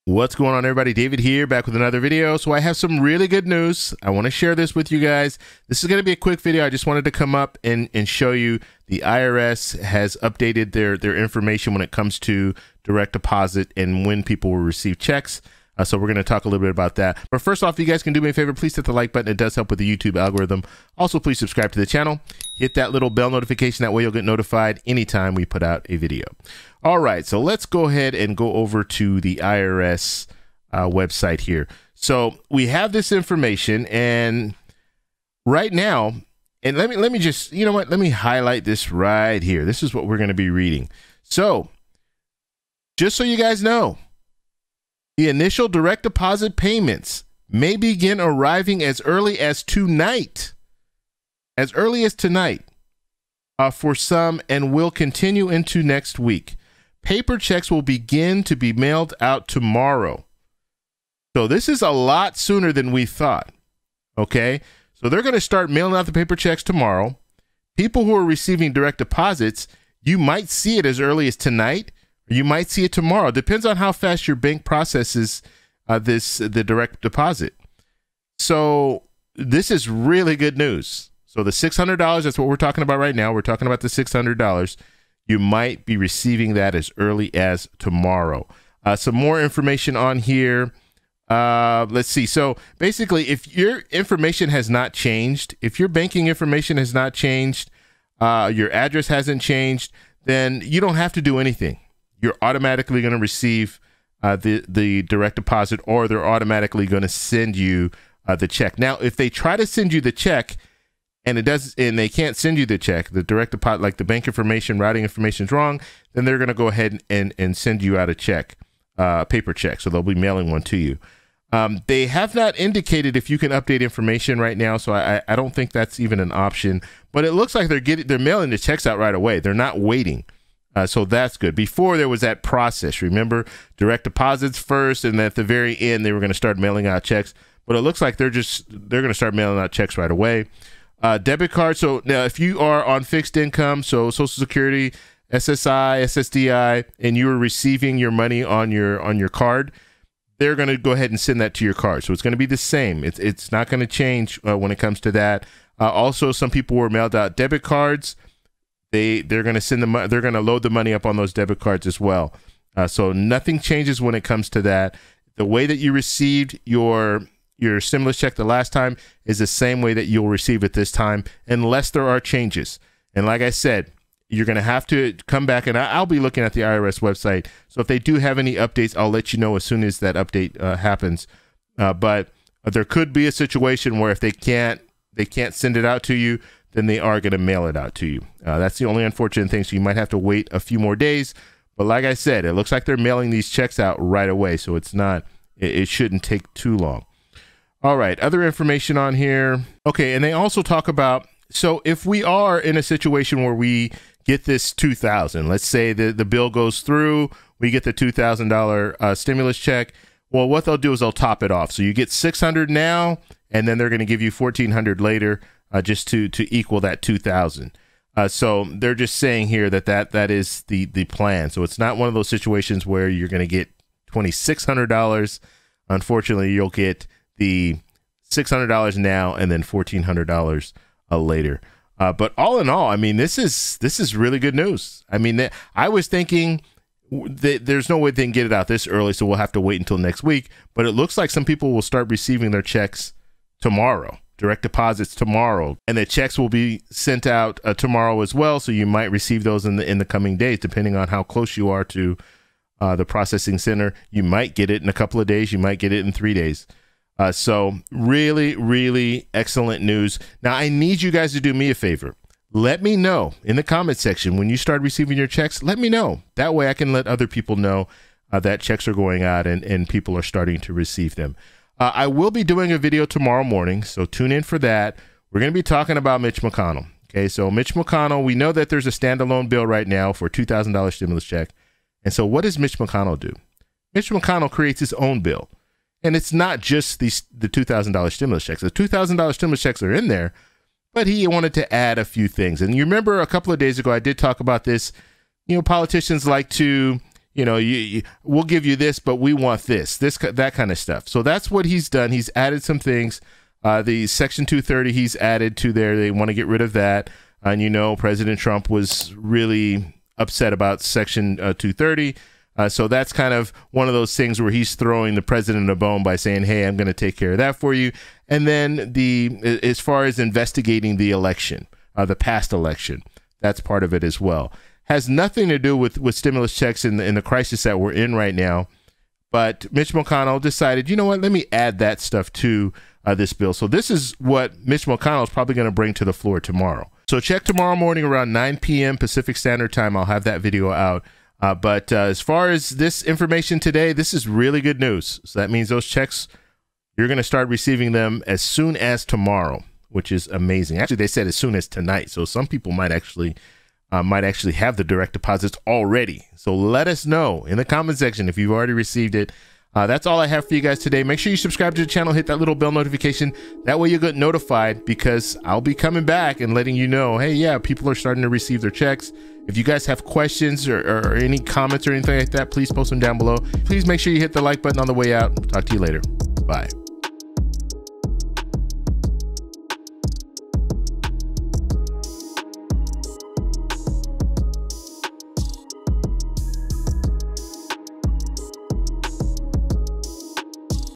What's going on, everybody? David here, back with another video. So I have some really good news. I want to share this with you guys. This is going to be a quick video. I just wanted to come up and show you the IRS has updated their information when it comes to direct deposit and when people will receive checks. So we're going to talk a little bit about that. But first off, if you guys can do me a favor, please hit the like button. It does help with the YouTube algorithm. Also, please subscribe to the channel. Hit that little bell notification. That way you'll get notified anytime we put out a video. All right, so let's go ahead and go over to the IRS website here. So we have this information, and right now, and let me just, you know what? Let me highlight this right here. This is what we're going to be reading. So just so you guys know, the initial direct deposit payments may begin arriving as early as tonight. As early as tonight for some, and will continue into next week. Paper checks will begin to be mailed out tomorrow. So this is a lot sooner than we thought. Okay, so they're going to start mailing out the paper checks tomorrow. People who are receiving direct deposits, you might see it as early as tonight, or you might see it tomorrow. Depends on how fast your bank processes the direct deposit. So this is really good news. So the $600, that's what we're talking about right now. We're talking about the $600. You might be receiving that as early as tomorrow. Some more information on here. Let's see. So basically, if your information has not changed, if your banking information has not changed, your address hasn't changed, then you don't have to do anything. You're automatically going to receive the direct deposit, or they're automatically going to send you the check. Now, if they try to send you the check, and they can't send you the check, the direct deposit, like the bank information, routing information is wrong, then they're going to go ahead and send you out a check, paper check. So they'll be mailing one to you. They have not indicated if you can update information right now, so I don't think that's even an option. But it looks like they're mailing the checks out right away. They're not waiting. So that's good. Before, there was that process. Remember, direct deposits first, and at the very end, they were going to start mailing out checks. But it looks like they're going to start mailing out checks right away. Debit card. So now, if you are on fixed income, so Social Security, SSI, SSDI, and you are receiving your money on your card, they're going to go ahead and send that to your card. So it's going to be the same. It's not going to change when it comes to that. Also, some people were mailed out debit cards. They're going to send them. They're going to load the money up on those debit cards as well. So nothing changes when it comes to that. The way that you received your stimulus check the last time is the same way that you'll receive it this time, unless there are changes. And like I said, you're going to have to come back, and I'll be looking at the IRS website. So if they do have any updates, I'll let you know as soon as that update happens. But there could be a situation where if they can't send it out to you, then they are going to mail it out to you. That's the only unfortunate thing. So you might have to wait a few more days. But like I said, it looks like they're mailing these checks out right away. So it shouldn't take too long. All right, other information on here. Okay, and they also talk about, so if we are in a situation where we get this $2,000, let's say the bill goes through, we get the $2,000 stimulus check. Well, what they'll do is they'll top it off. So you get $600 now, and then they're going to give you $1,400 later, just to equal that $2,000. So they're just saying here that is the plan. So it's not one of those situations where you're going to get $2,600. Unfortunately, you'll get the $600 now and then $1,400 later. But all in all, I mean, this is really good news. I mean, I was thinking that there's no way they can get it out this early, so we'll have to wait until next week. But it looks like some people will start receiving their checks tomorrow, direct deposits tomorrow, and the checks will be sent out tomorrow as well. So you might receive those in the coming days, depending on how close you are to the processing center. You might get it in a couple of days. You might get it in 3 days. So really, really excellent news. Now, I need you guys to do me a favor. Let me know in the comment section when you start receiving your checks. Let me know. That way I can let other people know that checks are going out and people are starting to receive them. I will be doing a video tomorrow morning, so tune in for that. We're going to be talking about Mitch McConnell. Okay, so Mitch McConnell, we know that there's a standalone bill right now for a $2,000 stimulus check. And so what does Mitch McConnell do? Mitch McConnell creates his own bill. And it's not just the $2,000 stimulus checks. The $2,000 stimulus checks are in there, but he wanted to add a few things. And you remember a couple of days ago, I did talk about this. You know, politicians like to, we'll give you this, but we want that kind of stuff. So that's what he's done. He's added some things. The Section 230 he's added to there. They want to get rid of that. And President Trump was really upset about Section 230. So that's kind of one of those things where he's throwing the president a bone by saying, hey, I'm going to take care of that for you. And then as far as investigating the election, the past election, that's part of it as well. Has nothing to do with stimulus checks in the crisis that we're in right now. But Mitch McConnell decided, you know what, let me add that stuff to this bill. So this is what Mitch McConnell is probably going to bring to the floor tomorrow. So check tomorrow morning around 9 p.m. Pacific Standard Time. I'll have that video out. But as far as this information today, this is really good news. So that means those checks, you're going to start receiving them as soon as tomorrow, which is amazing. Actually, they said as soon as tonight. So some people might actually have the direct deposits already. So let us know in the comment section if you've already received it. That's all I have for you guys today. Make sure you subscribe to the channel, hit that little bell notification. That way you'll get notified, because I'll be coming back and letting you know, hey, yeah, people are starting to receive their checks. If you guys have questions or any comments or anything like that, please post them down below. Please make sure you hit the like button on the way out. Talk to you later. Bye.